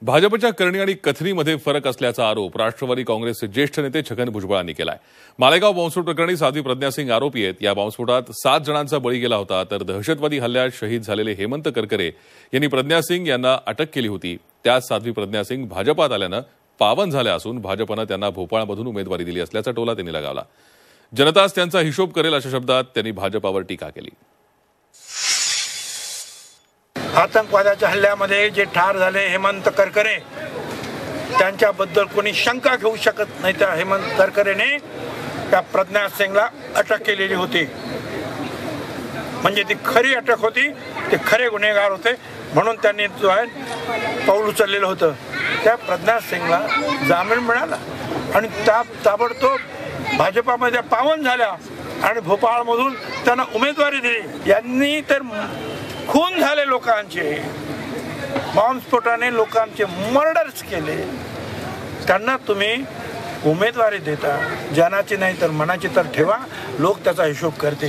भाजपच्या करणी आणि कथनीमध्ये फरक असल्याचा आरोप राष्ट्रवादी काँग्रेसचे ज्येष्ठ नेते छगन भुजबळांनी केलाय। मालेगाव बॉम्बस्फोट प्रकरणी साध्वी प्रज्ञा सिंग आरोपी आहेत। या बॉम्बस्फोटात 7 जणांचा बळी गेला होता, तर दहशतवादी हल्ल्यात शहीद झालेले हेमंत करकरे यांनी प्रज्ञा सिंग यांना अटक केली होती। त्याच साध्वी प्रज्ञा सिंग भाजपात आल्यानं पावन झाल्या असून भाजपनं त्यांना भोपाळमधून उमेदवारी दिली असल्याचा टोला त्यांनी लगावला। जनताच त्यांचा हिशोब करेल अशा शब्दात त्यांनी भाजपावर टीका केली। आतंकवादाच्या हल्ल्यामध्ये जे ठार झाले हेमंत करकरे, त्यांच्याबद्दल कोणी शंका घेऊ शकत नाही। त्या हेमंत करकरेने त्या प्रज्ञा सिंगला अटक केलेली होती, म्हणजे ती खरी अटक होती, ते खरे गुन्हेगार होते, म्हणून त्यांनी जो आहे पाऊल उचललेलं होतं। त्या प्रज्ञा सिंगला जामीन मिळाला आणि ताबडतोब भाजपामध्ये पावन झाल्या आणि भोपाळमधून त्यांना उमेदवारी दिली। यांनी तर खून झाले लोकांचे, बॉम्बस्फोटाने लोकांचे मर्डर्स केले, त्यांना तुम्ही उमेदवारी देता, जनाची नाही तर मनाची तर ठेवा, लोक त्याचा हिशोब करतील।